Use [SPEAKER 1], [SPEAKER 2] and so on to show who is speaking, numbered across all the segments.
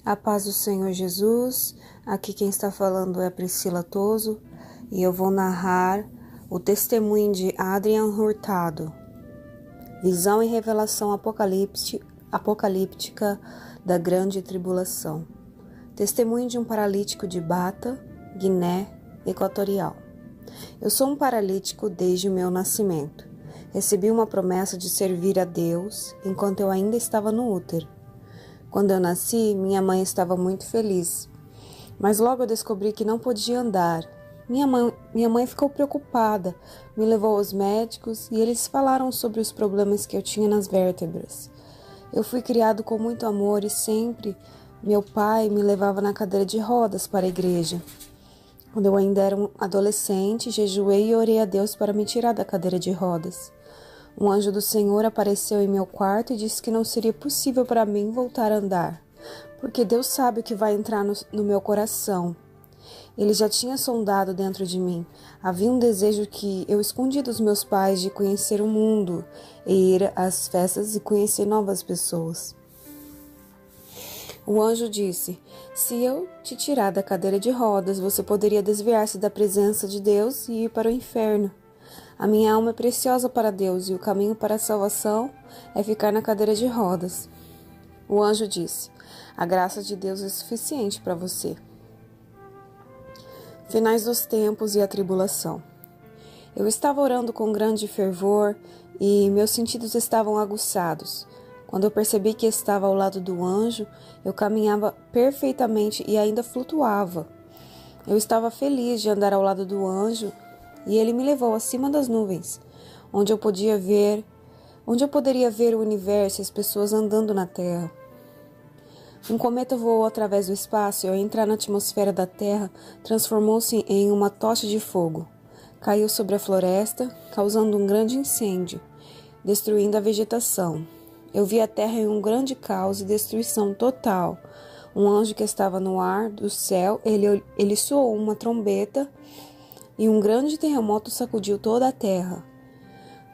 [SPEAKER 1] A paz do Senhor Jesus, aqui quem está falando é a Priscila Toso e eu vou narrar o testemunho de Adrian Hurtado, visão e revelação apocalíptica da grande tribulação. Testemunho de um paralítico de Bata, Guiné Equatorial. Eu sou um paralítico desde o meu nascimento. Recebi uma promessa de servir a Deus enquanto eu ainda estava no útero. Quando eu nasci, minha mãe estava muito feliz, mas logo eu descobri que não podia andar. Minha mãe ficou preocupada, me levou aos médicos e eles falaram sobre os problemas que eu tinha nas vértebras. Eu fui criado com muito amor e sempre meu pai me levava na cadeira de rodas para a igreja. Quando eu ainda era um adolescente, jejuei e orei a Deus para me tirar da cadeira de rodas. Um anjo do Senhor apareceu em meu quarto e disse que não seria possível para mim voltar a andar, porque Deus sabe o que vai entrar no meu coração. Ele já tinha sondado dentro de mim. Havia um desejo que eu escondi dos meus pais de conhecer o mundo e ir às festas e conhecer novas pessoas. O anjo disse: se eu te tirar da cadeira de rodas, você poderia desviar-se da presença de Deus e ir para o inferno. A minha alma é preciosa para Deus e o caminho para a salvação é ficar na cadeira de rodas. O anjo disse: a graça de Deus é suficiente para você. Finais dos tempos e a tribulação. Eu estava orando com grande fervor e meus sentidos estavam aguçados. Quando eu percebi que estava ao lado do anjo, eu caminhava perfeitamente e ainda flutuava. Eu estava feliz de andar ao lado do anjo e ele me levou acima das nuvens, onde eu poderia ver o universo e as pessoas andando na Terra. Um cometa voou através do espaço e ao entrar na atmosfera da Terra, transformou-se em uma tocha de fogo. Caiu sobre a floresta, causando um grande incêndio, destruindo a vegetação. Eu vi a Terra em um grande caos e destruição total. Um anjo que estava no ar do céu, ele soou uma trombeta e um grande terremoto sacudiu toda a terra.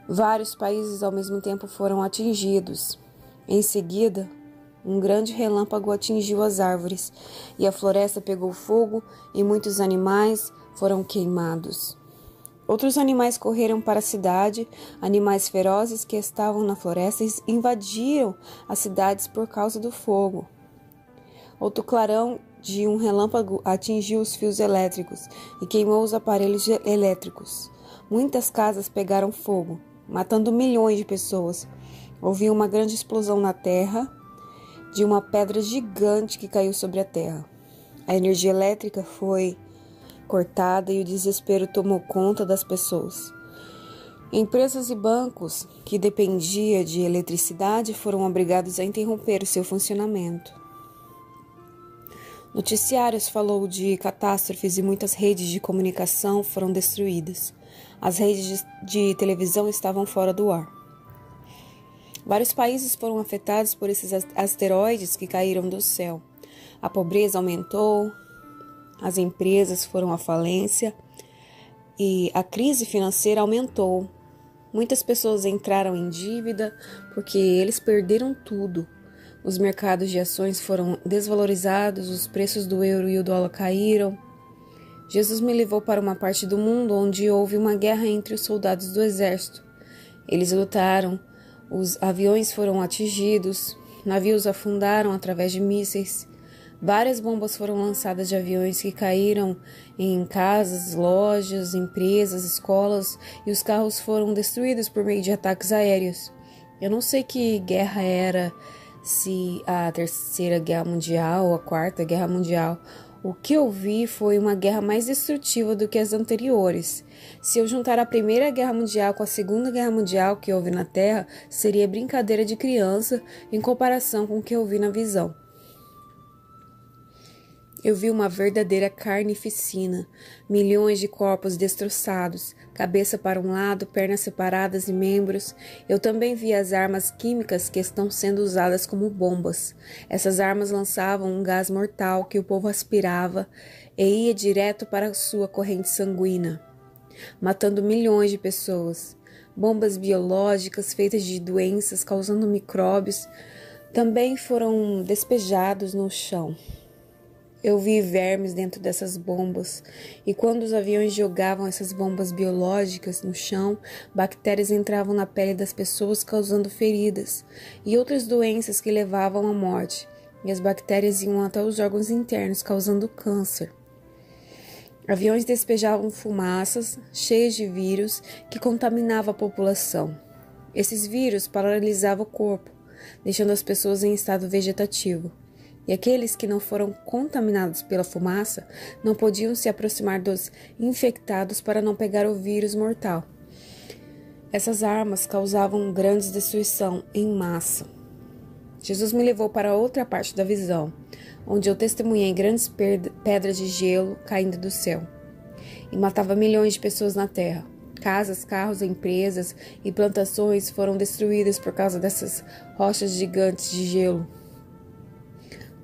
[SPEAKER 1] Vários países ao mesmo tempo foram atingidos. Em seguida, um grande relâmpago atingiu as árvores e a floresta pegou fogo e muitos animais foram queimados. Outros animais correram para a cidade, animais ferozes que estavam na floresta invadiram as cidades por causa do fogo. Outro clarão de um relâmpago atingiu os fios elétricos e queimou os aparelhos elétricos. Muitas casas pegaram fogo, matando milhões de pessoas. Houve uma grande explosão na terra de uma pedra gigante que caiu sobre a terra. A energia elétrica foi cortada e o desespero tomou conta das pessoas. Empresas e bancos que dependiam de eletricidade foram obrigados a interromper o seu funcionamento. Noticiários falou de catástrofes e muitas redes de comunicação foram destruídas. As redes de televisão estavam fora do ar. Vários países foram afetados por esses asteroides que caíram do céu. A pobreza aumentou, as empresas foram à falência e a crise financeira aumentou. Muitas pessoas entraram em dívida porque eles perderam tudo. Os mercados de ações foram desvalorizados, os preços do euro e o dólar caíram. Jesus me levou para uma parte do mundo onde houve uma guerra entre os soldados do exército. Eles lutaram, os aviões foram atingidos, navios afundaram através de mísseis. Várias bombas foram lançadas de aviões que caíram em casas, lojas, empresas, escolas e os carros foram destruídos por meio de ataques aéreos. Eu não sei que guerra era, se a Terceira Guerra Mundial ou a Quarta Guerra Mundial. O que eu vi foi uma guerra mais destrutiva do que as anteriores. Se eu juntar a Primeira Guerra Mundial com a Segunda Guerra Mundial que houve na Terra, seria brincadeira de criança em comparação com o que eu vi na visão. Eu vi uma verdadeira carnificina, milhões de corpos destroçados, cabeça para um lado, pernas separadas e membros. Eu também vi as armas químicas que estão sendo usadas como bombas. Essas armas lançavam um gás mortal que o povo aspirava e ia direto para a sua corrente sanguínea, matando milhões de pessoas. Bombas biológicas feitas de doenças, causando micróbios, Também foram despejados no chão. Eu vi vermes dentro dessas bombas, e quando os aviões jogavam essas bombas biológicas no chão, bactérias entravam na pele das pessoas causando feridas e outras doenças que levavam à morte, e as bactérias iam até os órgãos internos, causando câncer. Aviões despejavam fumaças cheias de vírus que contaminavam a população. Esses vírus paralisavam o corpo, deixando as pessoas em estado vegetativo. E aqueles que não foram contaminados pela fumaça não podiam se aproximar dos infectados para não pegar o vírus mortal. Essas armas causavam grande destruição em massa. Jesus me levou para outra parte da visão, onde eu testemunhei grandes pedras de gelo caindo do céu, e matava milhões de pessoas na terra. Casas, carros, empresas e plantações foram destruídas por causa dessas rochas gigantes de gelo.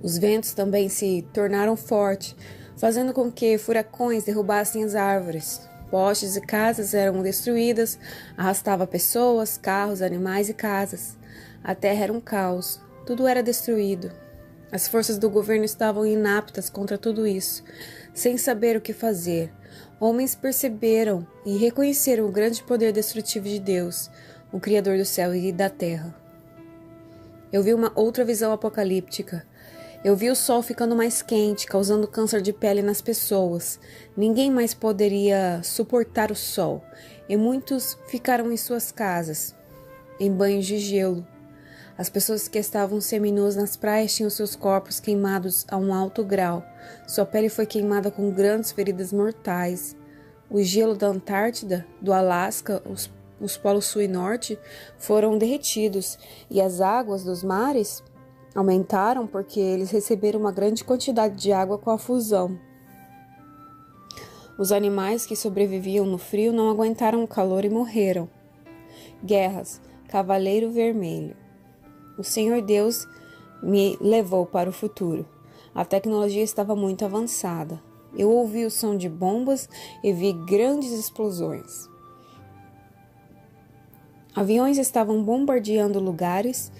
[SPEAKER 1] Os ventos também se tornaram fortes, fazendo com que furacões derrubassem as árvores. Postes e casas eram destruídas, arrastava pessoas, carros, animais e casas. A terra era um caos, tudo era destruído. As forças do governo estavam inaptas contra tudo isso, sem saber o que fazer. Homens perceberam e reconheceram o grande poder destrutivo de Deus, o Criador do céu e da terra. Eu vi uma outra visão apocalíptica. Eu vi o sol ficando mais quente, causando câncer de pele nas pessoas. Ninguém mais poderia suportar o sol, e muitos ficaram em suas casas, em banhos de gelo. As pessoas que estavam seminuas nas praias tinham seus corpos queimados a um alto grau. Sua pele foi queimada com grandes feridas mortais. O gelo da Antártida, do Alasca, os polos sul e norte foram derretidos, e as águas dos mares aumentaram porque eles receberam uma grande quantidade de água com a fusão. Os animais que sobreviviam no frio não aguentaram o calor e morreram. Guerras, Cavaleiro Vermelho. O Senhor Deus me levou para o futuro. A tecnologia estava muito avançada. Eu ouvi o som de bombas e vi grandes explosões. Aviões estavam bombardeando lugares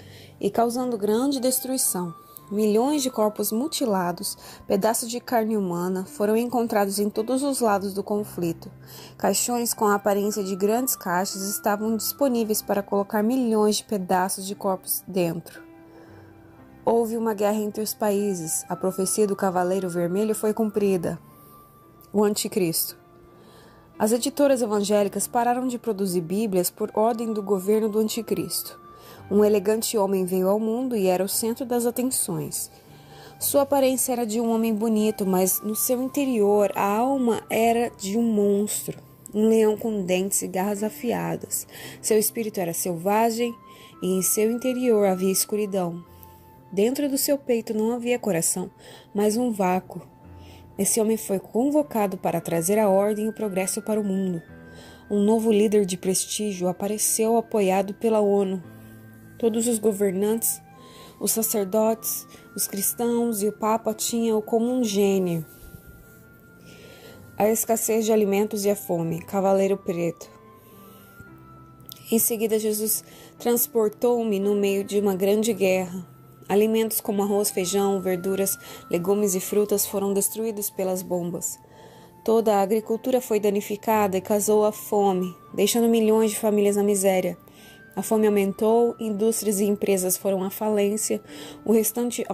[SPEAKER 1] e causando grande destruição. Milhões de corpos mutilados, pedaços de carne humana foram encontrados em todos os lados do conflito. Caixões com a aparência de grandes caixas estavam disponíveis para colocar milhões de pedaços de corpos dentro. Houve uma guerra entre os países. A profecia do Cavaleiro Vermelho foi cumprida. O Anticristo. As editoras evangélicas pararam de produzir Bíblias por ordem do governo do Anticristo. Um elegante homem veio ao mundo e era o centro das atenções. Sua aparência era de um homem bonito, mas no seu interior a alma era de um monstro, um leão com dentes e garras afiadas. Seu espírito era selvagem e em seu interior havia escuridão. Dentro do seu peito não havia coração, mas um vácuo. Esse homem foi convocado para trazer a ordem e o progresso para o mundo. Um novo líder de prestígio apareceu apoiado pela ONU. Todos os governantes, os sacerdotes, os cristãos e o Papa tinham-o como um gênio. A escassez de alimentos e a fome, Cavaleiro Preto. Em seguida, Jesus transportou-me no meio de uma grande guerra. Alimentos como arroz, feijão, verduras, legumes e frutas foram destruídos pelas bombas. Toda a agricultura foi danificada e causou a fome, deixando milhões de famílias na miséria. A fome aumentou, indústrias e empresas foram à falência. O restante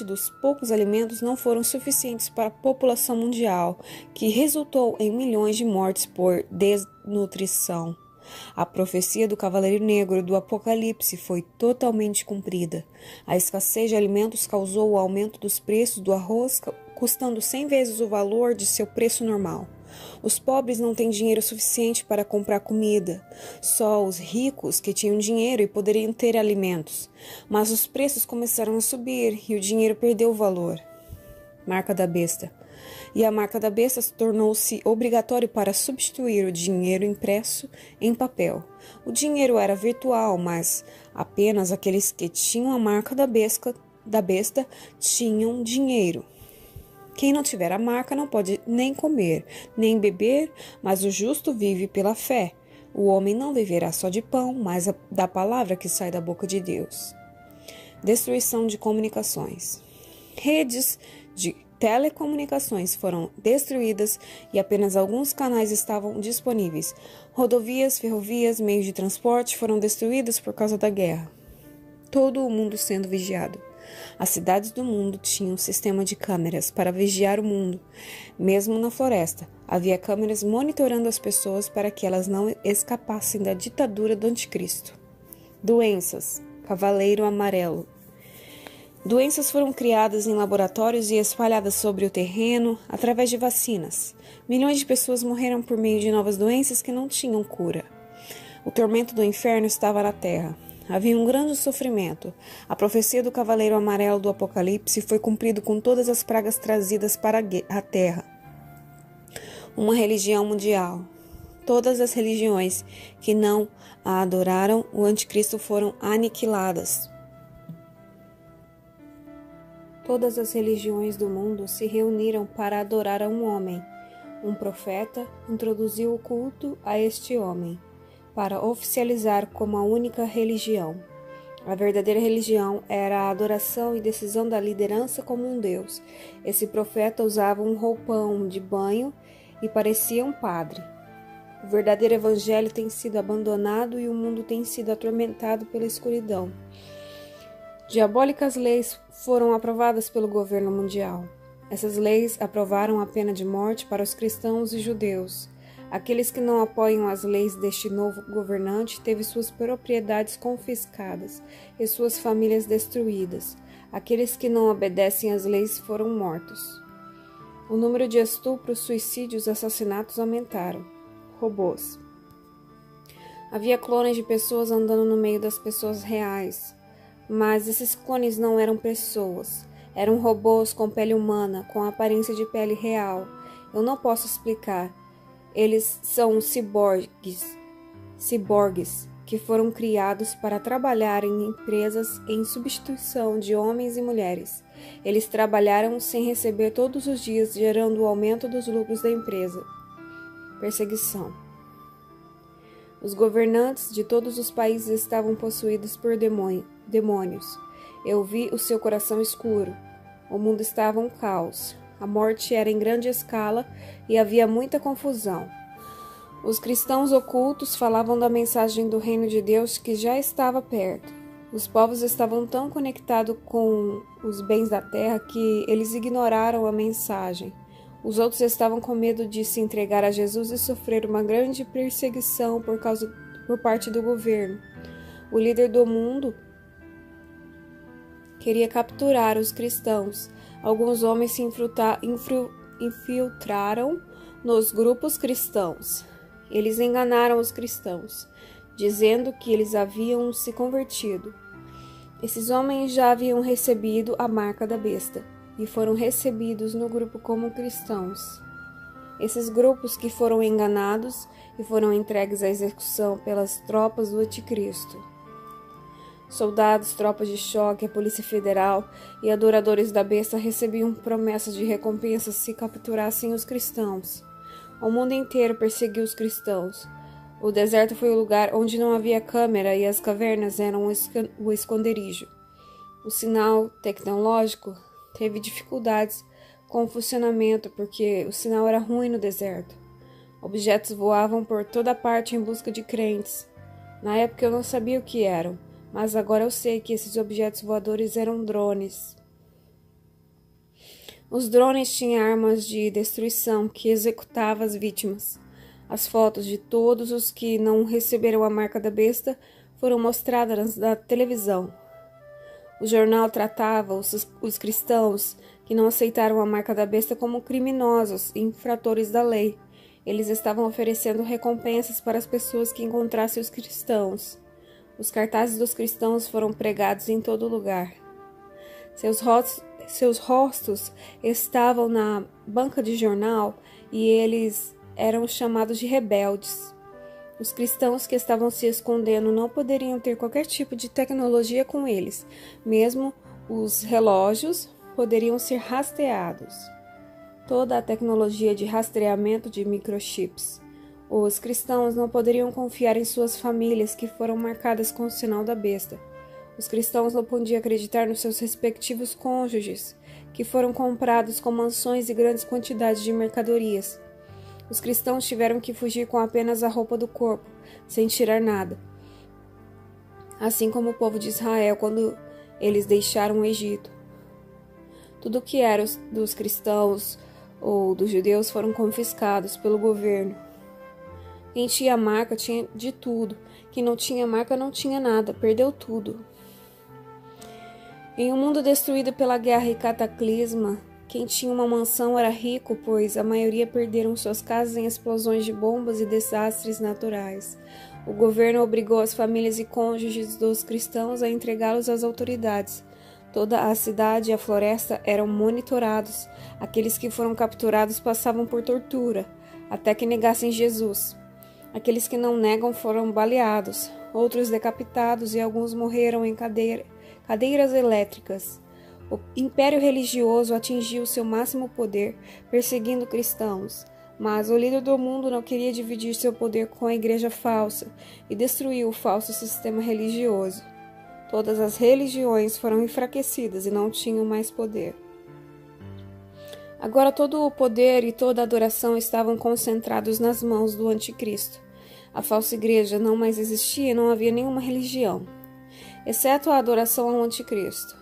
[SPEAKER 1] dos poucos alimentos não foram suficientes para a população mundial, que resultou em milhões de mortes por desnutrição. A profecia do Cavaleiro Negro do Apocalipse foi totalmente cumprida. A escassez de alimentos causou o aumento dos preços do arroz, custando 100 vezes o valor de seu preço normal. Os pobres não têm dinheiro suficiente para comprar comida. Só os ricos que tinham dinheiro e poderiam ter alimentos. Mas os preços começaram a subir e o dinheiro perdeu o valor. Marca da besta. E a marca da besta tornou-se obrigatório para substituir o dinheiro impresso em papel. O dinheiro era virtual, mas apenas aqueles que tinham a marca da besta tinham dinheiro. Quem não tiver a marca não pode nem comer, nem beber, mas o justo vive pela fé. O homem não viverá só de pão, mas da palavra que sai da boca de Deus. Destruição de comunicações. Redes de telecomunicações foram destruídas e apenas alguns canais estavam disponíveis. Rodovias, ferrovias, meios de transporte foram destruídos por causa da guerra. Todo o mundo sendo vigiado. As cidades do mundo tinham um sistema de câmeras para vigiar o mundo. Mesmo na floresta, havia câmeras monitorando as pessoas para que elas não escapassem da ditadura do anticristo. Doenças. Cavaleiro amarelo. Doenças foram criadas em laboratórios e espalhadas sobre o terreno através de vacinas. Milhões de pessoas morreram por meio de novas doenças que não tinham cura. O tormento do inferno estava na terra. Havia um grande sofrimento. A profecia do Cavaleiro Amarelo do Apocalipse foi cumprida com todas as pragas trazidas para a terra. Uma religião mundial. Todas as religiões que não a adoraram o anticristo foram aniquiladas. Todas as religiões do mundo se reuniram para adorar a um homem. Um profeta introduziu o culto a este homem, para oficializar como a única religião. A verdadeira religião era a adoração e decisão da liderança como um Deus. Esse profeta usava um roupão de banho e parecia um padre. O verdadeiro evangelho tem sido abandonado e o mundo tem sido atormentado pela escuridão. Diabólicas leis foram aprovadas pelo governo mundial. Essas leis aprovaram a pena de morte para os cristãos e judeus. Aqueles que não apoiam as leis deste novo governante teve suas propriedades confiscadas e suas famílias destruídas. Aqueles que não obedecem às leis foram mortos. O número de estupros, suicídios e assassinatos aumentaram. Robôs. Havia clones de pessoas andando no meio das pessoas reais. Mas esses clones não eram pessoas. Eram robôs com pele humana, com aparência de pele real. Eu não posso explicar. Eles são ciborgues que foram criados para trabalhar em empresas em substituição de homens e mulheres. Eles trabalharam sem receber todos os dias, gerando o aumento dos lucros da empresa. Perseguição. Os governantes de todos os países estavam possuídos por demônios. Eu vi o seu coração escuro. O mundo estava um caos. A morte era em grande escala e havia muita confusão. Os cristãos ocultos falavam da mensagem do reino de Deus que já estava perto. Os povos estavam tão conectados com os bens da terra que eles ignoraram a mensagem. Os outros estavam com medo de se entregar a Jesus e sofrer uma grande perseguição por parte do governo. O líder do mundo queria capturar os cristãos. Alguns homens se infiltraram nos grupos cristãos. Eles enganaram os cristãos, dizendo que eles haviam se convertido. Esses homens já haviam recebido a marca da besta e foram recebidos no grupo como cristãos. Esses grupos que foram enganados e foram entregues à execução pelas tropas do anticristo. Soldados, tropas de choque, a Polícia Federal e adoradores da besta recebiam promessas de recompensa se capturassem os cristãos. O mundo inteiro perseguiu os cristãos. O deserto foi o lugar onde não havia câmera e as cavernas eram o esconderijo. O sinal tecnológico teve dificuldades com o funcionamento porque o sinal era ruim no deserto. Objetos voavam por toda parte em busca de crentes. Na época eu não sabia o que eram, mas agora eu sei que esses objetos voadores eram drones. Os drones tinham armas de destruição que executavam as vítimas. As fotos de todos os que não receberam a marca da besta foram mostradas na televisão. O jornal tratava os cristãos que não aceitaram a marca da besta como criminosos e infratores da lei. Eles estavam oferecendo recompensas para as pessoas que encontrassem os cristãos. Os cartazes dos cristãos foram pregados em todo lugar. Seus rostos estavam na banca de jornal e eles eram chamados de rebeldes. Os cristãos que estavam se escondendo não poderiam ter qualquer tipo de tecnologia com eles. Mesmo os relógios poderiam ser rastreados. Toda a tecnologia de rastreamento de microchips. Os cristãos não poderiam confiar em suas famílias, que foram marcadas com o sinal da besta. Os cristãos não podiam acreditar nos seus respectivos cônjuges, que foram comprados com mansões e grandes quantidades de mercadorias. Os cristãos tiveram que fugir com apenas a roupa do corpo, sem tirar nada. Assim como o povo de Israel quando eles deixaram o Egito. Tudo o que era dos cristãos ou dos judeus foram confiscados pelo governo. Quem tinha marca tinha de tudo. Quem não tinha marca não tinha nada, perdeu tudo. Em um mundo destruído pela guerra e cataclisma, quem tinha uma mansão era rico, pois a maioria perderam suas casas em explosões de bombas e desastres naturais. O governo obrigou as famílias e cônjuges dos cristãos a entregá-los às autoridades. Toda a cidade e a floresta eram monitorados. Aqueles que foram capturados passavam por tortura, até que negassem Jesus. Aqueles que não negam foram baleados, outros decapitados e alguns morreram em cadeiras elétricas. O império religioso atingiu seu máximo poder, perseguindo cristãos. Mas o líder do mundo não queria dividir seu poder com a igreja falsa e destruiu o falso sistema religioso. Todas as religiões foram enfraquecidas e não tinham mais poder. Agora todo o poder e toda a adoração estavam concentrados nas mãos do anticristo. A falsa igreja não mais existia e não havia nenhuma religião, exceto a adoração ao anticristo.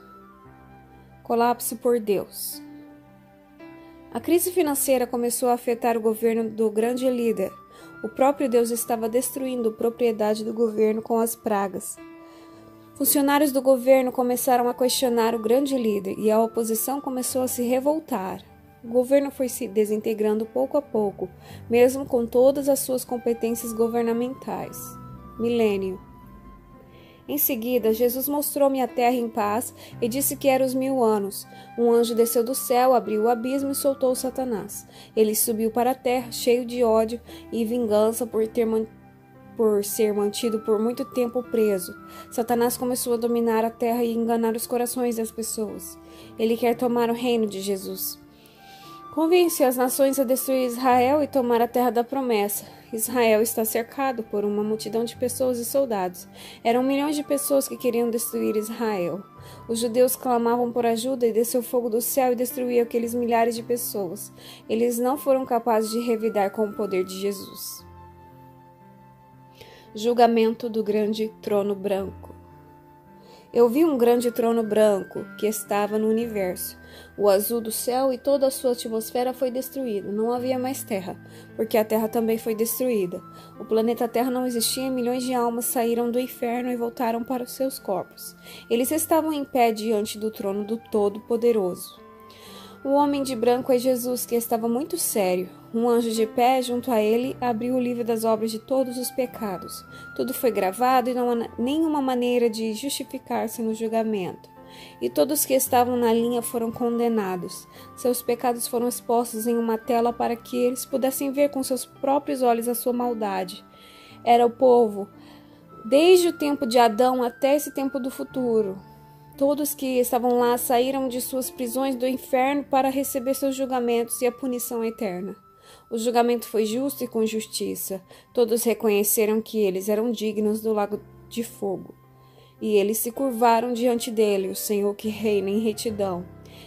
[SPEAKER 1] Colapso por Deus. A crise financeira começou a afetar o governo do grande líder. O próprio Deus estava destruindo a propriedade do governo com as pragas. Funcionários do governo começaram a questionar o grande líder e a oposição começou a se revoltar. O governo foi se desintegrando pouco a pouco, mesmo com todas as suas competências governamentais. Milênio. Em seguida, Jesus mostrou-me a terra em paz e disse que eram os 1000 anos. Um anjo desceu do céu, abriu o abismo e soltou Satanás. Ele subiu para a terra, cheio de ódio e vingança por ser mantido por muito tempo preso. Satanás começou a dominar a terra e enganar os corações das pessoas. Ele quer tomar o reino de Jesus. Convence as nações a destruir Israel e tomar a terra da promessa. Israel está cercado por uma multidão de pessoas e soldados. Eram milhões de pessoas que queriam destruir Israel. Os judeus clamavam por ajuda e desceu fogo do céu e destruiu aqueles milhares de pessoas. Eles não foram capazes de revidar com o poder de Jesus. Julgamento do grande trono branco. Eu vi um grande trono branco que estava no universo. O azul do céu e toda a sua atmosfera foi destruída. Não havia mais terra, porque a terra também foi destruída. O planeta Terra não existia e milhões de almas saíram do inferno e voltaram para os seus corpos. Eles estavam em pé diante do trono do Todo-Poderoso. O homem de branco é Jesus, que estava muito sério. Um anjo de pé junto a ele abriu o livro das obras de todos os pecados. Tudo foi gravado e não há nenhuma maneira de justificar-se no julgamento. E todos que estavam na linha foram condenados. Seus pecados foram expostos em uma tela para que eles pudessem ver com seus próprios olhos a sua maldade. Era o povo, desde o tempo de Adão até esse tempo do futuro. Todos que estavam lá saíram de suas prisões do inferno para receber seus julgamentos e a punição eterna. O julgamento foi justo e com justiça. Todos reconheceram que eles eram dignos do lago de fogo. E eles se curvaram diante dele, o Senhor que reina em retidão.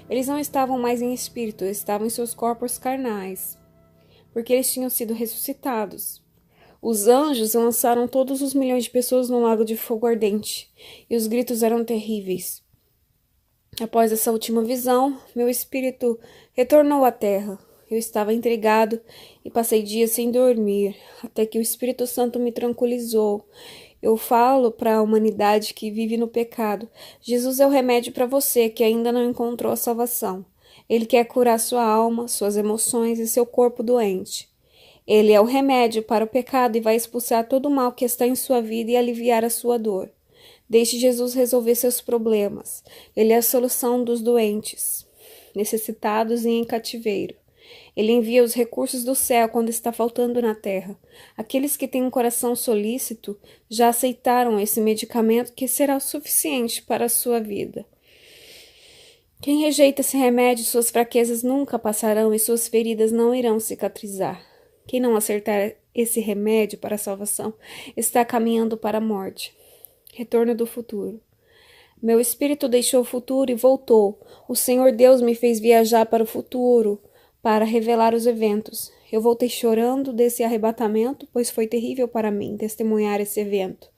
[SPEAKER 1] Eles não estavam mais em espírito, estavam em seus corpos carnais, porque eles tinham sido ressuscitados. Os anjos lançaram todos os milhões de pessoas no lago de fogo ardente, e os gritos eram terríveis. Após essa última visão, meu espírito retornou à terra. Eu estava intrigado e passei dias sem dormir, até que o Espírito Santo me tranquilizou. Eu falo para a humanidade que vive no pecado. Jesus é o remédio para você que ainda não encontrou a salvação. Ele quer curar sua alma, suas emoções e seu corpo doente. Ele é o remédio para o pecado e vai expulsar todo o mal que está em sua vida e aliviar a sua dor. Deixe Jesus resolver seus problemas. Ele é a solução dos doentes, necessitados e em cativeiro. Ele envia os recursos do céu quando está faltando na terra. Aqueles que têm um coração solícito já aceitaram esse medicamento que será o suficiente para a sua vida. Quem rejeita esse remédio, suas fraquezas nunca passarão e suas feridas não irão cicatrizar. Quem não aceitar esse remédio para a salvação está caminhando para a morte. Retorno do futuro. Meu espírito deixou o futuro e voltou. O Senhor Deus me fez viajar para o futuro, para revelar os eventos. Eu voltei chorando desse arrebatamento, pois foi terrível para mim testemunhar esse evento.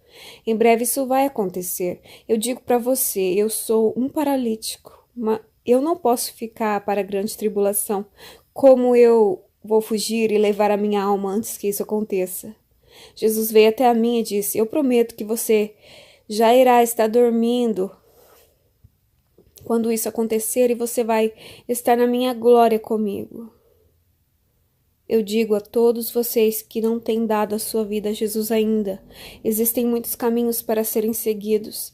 [SPEAKER 1] Em breve isso vai acontecer. Eu digo para você, eu sou um paralítico, mas eu não posso ficar para a grande tribulação. Como eu vou fugir e levar a minha alma antes que isso aconteça? Jesus veio até a mim e disse, eu prometo que você já irá estar dormindo quando isso acontecer e você vai estar na minha glória comigo. Eu digo a todos vocês que não têm dado a sua vida a Jesus ainda, existem muitos caminhos para serem seguidos,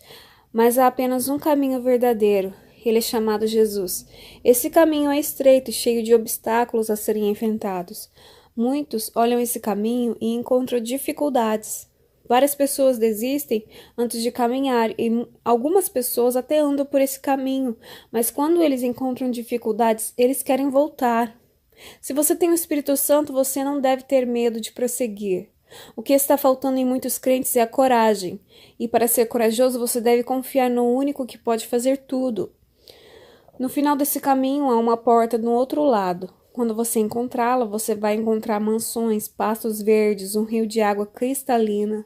[SPEAKER 1] mas há apenas um caminho verdadeiro. Ele é chamado Jesus. Esse caminho é estreito e cheio de obstáculos a serem enfrentados. Muitos olham esse caminho e encontram dificuldades. Várias pessoas desistem antes de caminhar e algumas pessoas até andam por esse caminho, mas quando eles encontram dificuldades, eles querem voltar. Se você tem o Espírito Santo, você não deve ter medo de prosseguir. O que está faltando em muitos crentes é a coragem, e para ser corajoso você deve confiar no único que pode fazer tudo. No final desse caminho há uma porta no outro lado. Quando você encontrá-la, você vai encontrar mansões, pastos verdes, um rio de água cristalina.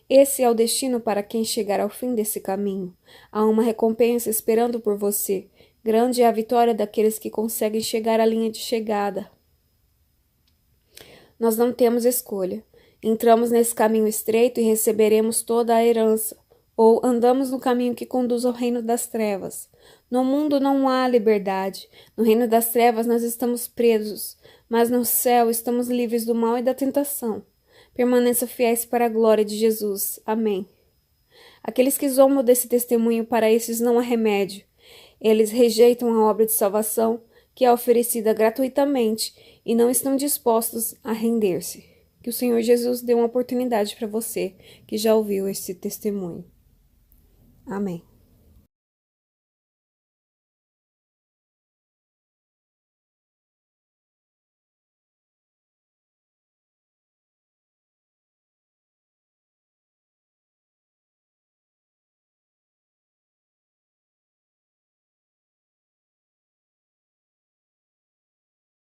[SPEAKER 1] Esse é o destino para quem chegar ao fim desse caminho. Há uma recompensa esperando por você. Grande é a vitória daqueles que conseguem chegar à linha de chegada. Nós não temos escolha. Entramos nesse caminho estreito e receberemos toda a herança, ou andamos no caminho que conduz ao reino das trevas. No mundo não há liberdade. No reino das trevas nós estamos presos, mas no céu estamos livres do mal e da tentação. Permaneçam fiéis para a glória de Jesus. Amém. Aqueles que zombam desse testemunho, para esses não há remédio. Eles rejeitam a obra de salvação que é oferecida gratuitamente e não estão dispostos a render-se. Que o Senhor Jesus dê uma oportunidade para você que já ouviu esse testemunho. Amém.